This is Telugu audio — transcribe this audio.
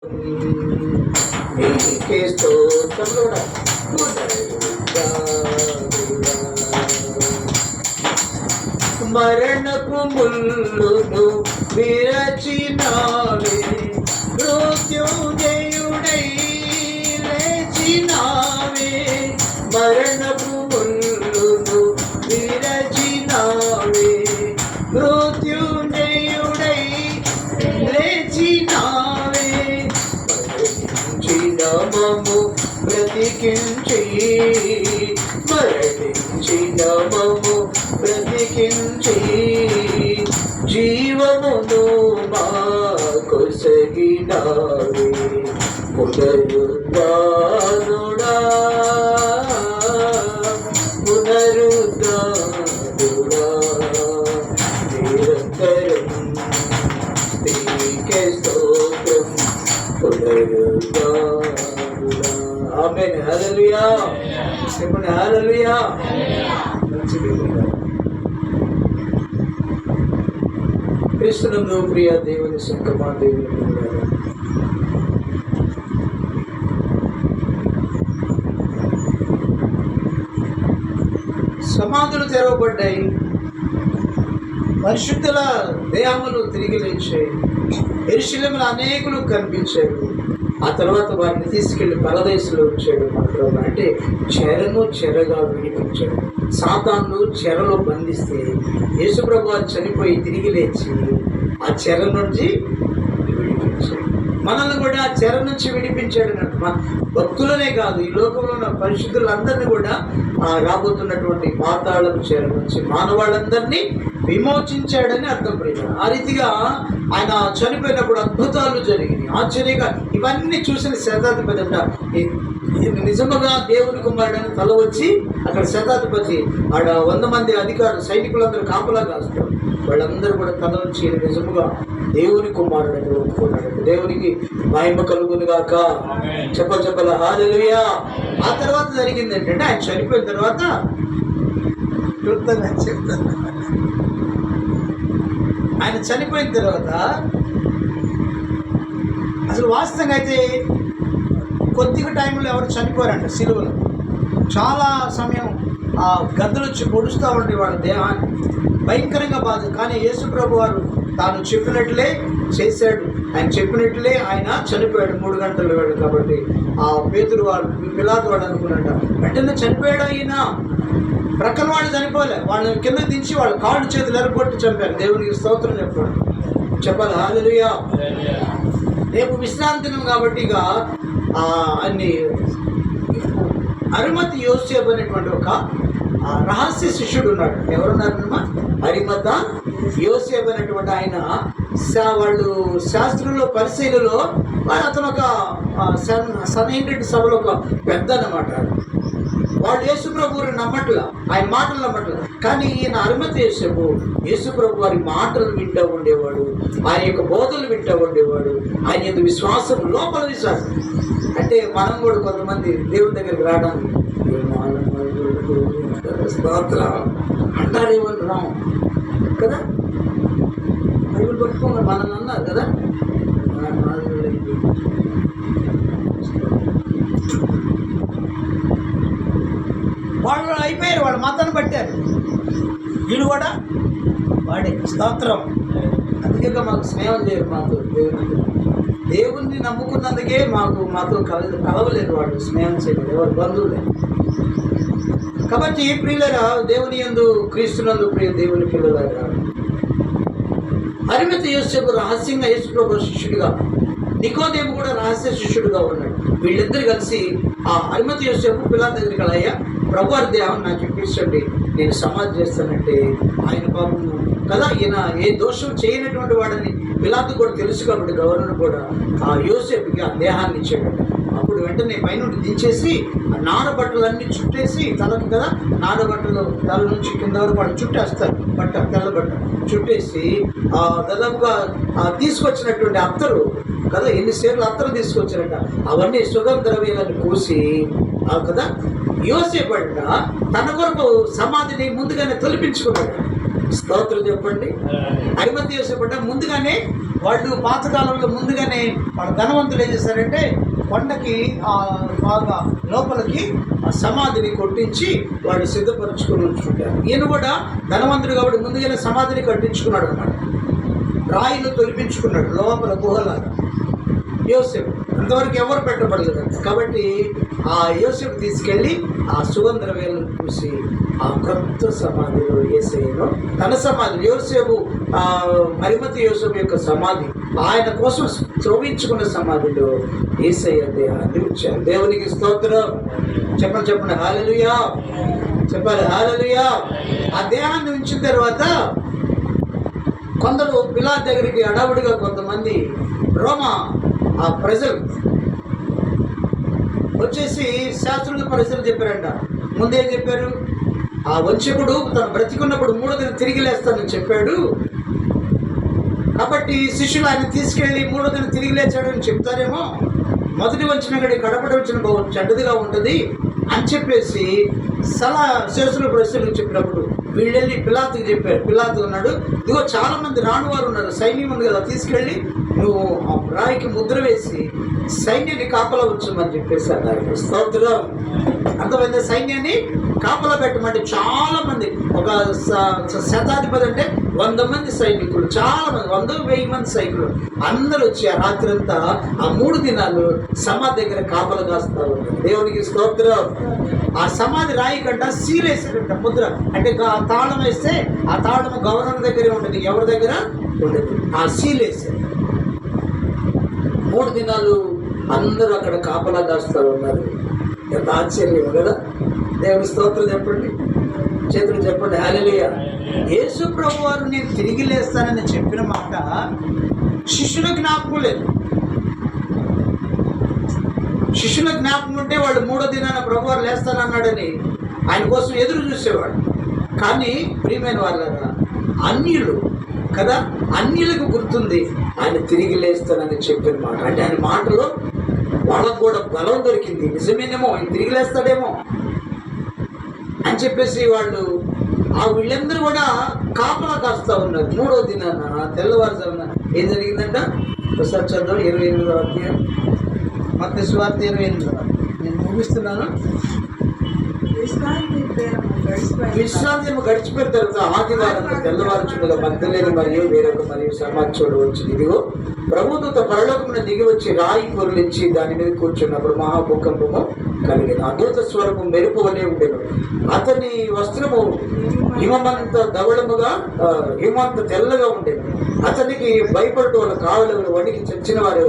నీకే స్తోత్రం. మరణపు ముల్లును విరచినావే, మృత్యుంజయుడై లేచినావే. మరణపు ముల్లును విరచినావే, మృత్యుంజయుడై లేచినావే. మరణించిన మమ్ము బ్రతికించి, మరణించిన మమ్ము బ్రతికించి, జీవమును మాకొసగినావే. పునరుద్ధానుడా, పునరుద్ధానుడా, నిరంతరం నీకే స్తోత్రం. పునరుద్ధానుడా. ఆమేన్. హల్లెలూయా. చెప్పండి హల్లెలూయా. క్రీస్తునందు ప్రియ దేవుని సంకమా, దేవుని పిల్లలారా, సమాధులు తెరవబడ్డాయి, పరిశుద్ధుల దేహములు తిరిగి లేచాయి, యెరూషలేములో అనేకులు కనిపించారు. ఆ తర్వాత వారిని తీసుకెళ్లి పరదేశంలో ఉంచాడు. అంటే చెరను చెరగా విడిపించాడు. సాతాను చెరలో బంధిస్తే యేసుప్రభు వారు చనిపోయి తిరిగి లేచి ఆ చెర నుంచి విడిపించాడు. మనల్ని కూడా ఆ చెర నుంచి విడిపించాడు. మన భక్తులనే కాదు, ఈ లోకంలో ఉన్న పరిశుద్ధులందరినీ కూడా రాబోతున్నటువంటి పాతాళం చెర నుంచి మానవాళ్ళందరినీ విమోచించాడని అర్థం. ప్రియ, ఆ రీతిగా ఆయన చనిపోయినప్పుడు అద్భుతాలు జరిగినాయి, ఆశ్చర్యంగా. ఇవన్నీ చూసిన శతాధిపతి అంట, నిజముగా దేవుని కుమారుడని తల వచ్చి అక్కడ శతాధిపతి ఆడ 100 మంది అధికారులు సైనికులందరూ కాపలా కాస్తారు. వాళ్ళందరూ కూడా తల వచ్చి నిజముగా దేవుని కుమారుడని ఒప్పుకున్నాడు. దేవునికి మహిమ కలుగును గాక. చెప్పల హల్లెలూయా. ఆ తర్వాత జరిగింది ఏంటంటే, ఆయన చనిపోయిన తర్వాత చెప్తాను, ఆయన చనిపోయిన తర్వాత అసలు వాస్తవంగా అయితే కొద్దిగా టైంలో ఎవరు చనిపోయారంట సిలువలో. చాలా సమయం ఆ గద్దలు వచ్చి పొడుస్తూ ఉండే వాళ్ళ దేహాన్ని, భయంకరంగా బాధ. కానీ యేసుప్రభు వారు తాను చెప్పినట్లే చేశాడు. ఆయన చెప్పినట్లే ఆయన చనిపోయాడు. 3 గంటలు వాడు కాబట్టి ఆ పేతురు వాడు, పిలాతు వాడు అనుకున్నట్ట వెంటనే చనిపోయాడు. అయినా ప్రక్కన వాడు చనిపోలే, వాళ్ళని కింద దించి వాళ్ళ కాళ్ళు చేతులు ఎరగొట్టి చంపారు. దేవునికి స్తోత్రం చెప్పాలి హల్లెలూయా. రేపు విశ్రాంతి దినం కాబట్టి ఇక అన్ని అరిమత యోసేపు అనేటువంటి ఒక రహస్య శిష్యుడు ఉన్నాడు. ఎవరున్నారమ్మా? అరిమత యోసేపు అనేటువంటి ఆయన. వాళ్ళు శాస్త్రుల్లో పరిశీలలో అతను ఒక సన్నిహితుడి సభలో ఒక పెద్ద అన్నమాట. వాళ్ళు యేసుప్రభుని నమ్మట్ల, ఆయన మాటలు నమ్మట్ల. కానీ ఈయన అరిమత యోసేపు యేసుప్రభు వారి మాటలు వింటూ ఉండేవాడు, ఆయన యొక్క బోధలు వింటూ ఉండేవాడు. ఆయన యొక్క విశ్వాసం, లోపల విశ్వాసం. అంటే మనం కూడా కొంతమంది దేవుని దగ్గరికి రావడానికి స్తోత్రం అంటారేమని రాము కదా, బైబిల్ పట్టుకోమని మనల్ని అన్నారు కదా. వాళ్ళు అయిపోయారు, వాళ్ళు మతాన్ని పట్టారు. వీళ్ళు కూడా వాడే స్తోత్రం. అందుకే మాకు స్నేహం చేయరు. మాతో దేవుణ్ణి నమ్ముకున్నందుకే మాతో కలవలేరు, వాళ్ళు స్నేహం చేయలేదు, ఎవరు బంధువులే. కాబట్టి ప్రియులరా, దేవుని యందు క్రీస్తునందు ప్రియ దేవుని పిల్లలారా, అరిమత యోసేపు రహస్యంగా యేసుప్రభు శిష్యుడిగా, నికోదేము కూడా రహస్య శిష్యుడిగా ఉన్నాడు. వీళ్ళిద్దరు కలిసి ఆ అరిమత యోసేపు పిలాతు దగ్గరికి అయ్యా ప్రభు వారి దేహం నాకు ఇప్పించండి, నేను సమాధి చేస్తానంటే ఆయన పాపం కదా, ఈయన ఏ దోషం చేయనటువంటి వాడని పిలాతు కూడా తెలుసు కాబట్టి గవర్నర్ కూడా ఆ యోసేపుకి ఆ దేహాన్ని ఇచ్చాడట. అప్పుడు వెంటనే పైనుండి దించేసి ఆ నార బట్టలన్నీ చుట్టేసి, తలకు కదా నార బట్టలు తల నుంచి కింద వరకు వాళ్ళు చుట్టేస్తారు, బట్ట తెల్ల బట్ట చుట్టేసి దాదాపుగా తీసుకొచ్చినటువంటి అత్తరు కదా, ఎన్ని సేర్లు అత్తరు తీసుకొచ్చారట, అవన్నీ సుగంధ ద్రవ్యాలను కోసి కదా యోసేపు అంట తన కొరకు సమాధిని ముందుగానే తొలిపించుకున్నాడు. స్తోత్రం చెప్పండి. అరిమత యోసేపు అంట ముందుగానే వాళ్ళు పాతకాలంలో ముందుగానే వాళ్ళ ధనవంతులు ఏం చేశారంటే కొండకి బాగా లోపలికి ఆ సమాధిని కొట్టించి వాళ్ళు సిద్ధపరచుకొని ఉంచుకుంటారు. ఈయన కూడా ధనవంతుడు కాబట్టి ముందుగానే సమాధిని కట్టించుకున్నాడు అన్నమాట. రాయిలు తొలిపించుకున్నాడు లోపల గుహలాగా. యోసేపు అంతవరకు ఎవరు పెట్టబడలేదు కాబట్టి ఆ యోసేపు తీసుకెళ్ళి ఆ సుగంధ వేలను చూసి ఆ కొత్త సమాధిలో యేసయ్యను తన సమాధి యోసేపు మరిమతి యోసేపు యొక్క సమాధి ఆయన కోసం త్రవ్వించుకున్న సమాధిలో యేసయ్య దేహాన్ని ఉంచారు. దేవునికి స్తోత్రం. చెప్పండి హల్లెలూయా చెప్పాలి హల్లెలూయా. ఆ దేహాన్ని ఉంచిన తర్వాత కొందరు పిలాతు దగ్గరికి అడావుడిగా కొంతమంది రోమా ఆ ప్రజలు వచ్చేసి శాస్త్రుల పరిస్థితులు చెప్పారంట. ముందేం చెప్పారు? ఆ వంచకుడు తను బ్రతికున్నప్పుడు 3వ దినం తిరిగి లేస్తానని చెప్పాడు కాబట్టి శిష్యులు ఆయన తీసుకెళ్ళి 3వ దినం తిరిగి లేచాడని చెప్తారేమో, మొదటి వంచిన గడి కడపటి వంచిన చెడ్డదిగా ఉంటుంది అని చెప్పేసి శాస్త్రుల పరిస్థితులకు చెప్పినప్పుడు వీళ్ళెళ్ళి పిలాతుకి చెప్పారు. పిలాతు ఉన్నాడు, ఇదిగో చాలా మంది రాణువారు ఉన్నారు, సైన్యం ఉంది కదా, తీసుకెళ్ళి నువ్వు ఆ రాయికి ముద్ర వేసి సైన్యాన్ని కాపలా ఉంచమని చెప్పేసి అన్నారు. స్తోత్రం. అర్థమైంది? సైన్యాన్ని కాపలా పెట్టమంటే చాలా మంది, ఒక శతాధిపతి అంటే 100 మంది సైనికులు, చాలా మంది 100-1000 మంది సైనికులు అందరూ వచ్చి ఆ రాత్రి అంతా ఆ 3 దినాలు సమాధి దగ్గర కాపలా కాస్తా ఉన్నారు. దేవునికి స్తోత్రం. ఆ సమాధి రాయి కంట సీలేసారంట ముద్ర, అంటే తాళం వేస్తే ఆ తాళం గవర్నర్ దగ్గరే ఉంటుంది, ఎవరి దగ్గర ఉండదు. ఆ సీలేసారు. 3 దినాలు అందరూ అక్కడ కాపలా కాస్తా ఉన్నారు. ఎంత ఆశ్చర్యం కదా. దేవుని స్తోత్రం చెప్పండి, చేతులు చెప్పండి హల్లెలూయా. యేసు ప్రభు వారు నేను తిరిగి లేస్తానని చెప్పిన మాట శిష్యుల జ్ఞాపకం లేదు. శిష్యుల జ్ఞాపకం ఉంటే వాళ్ళు 3వ దినాన ప్రభు వారు లేస్తానన్నాడని ఆయన కోసం ఎదురు చూసేవాడు. కానీ ప్రియమైన వాళ్ళరా, అన్యులు కదా, అన్యులకు గుర్తుంది ఆయన తిరిగి లేస్తానని చెప్పిన మాట. అంటే ఆయన మాటలో వాళ్ళకు కూడా బలం దొరికింది, నిజమేనేమో ఆయన తిరిగి లేస్తాడేమో అని చెప్పేసి వాళ్ళు వీళ్ళందరూ కూడా కాపలా కాస్తా ఉన్నారు. 3వ దినాన తెల్లవారుజామున ఏం జరిగిందంట ఒకసారి చదువు. 28వ అధ్యాయం మత్తయి సువార్త 28వ. నేను ముగిస్తున్నాను. విశ్రాంతి గడిచిపోయిన తర్వాత ఆదివారం తెల్లవారుచుండగా మగ్దలేని మరియు వేరొక మరియు సమాచారుడు వచ్చి, ఇదిగో ప్రభుదూత పరలోకమున దిగి వచ్చి రాయి పొరలించి దాని మీద కూర్చున్నప్పుడు మహాభూకంపము కలిగిన. ఆ దూత స్వరము మెరుపు వలె ఉండేను. అతని వస్త్రము హిమమంత ధవళముగా హిమంత తెల్లగా ఉండేది. అతనికి భయపడుతూ వాళ్ళ కావలి వణికి చచ్చిన వారు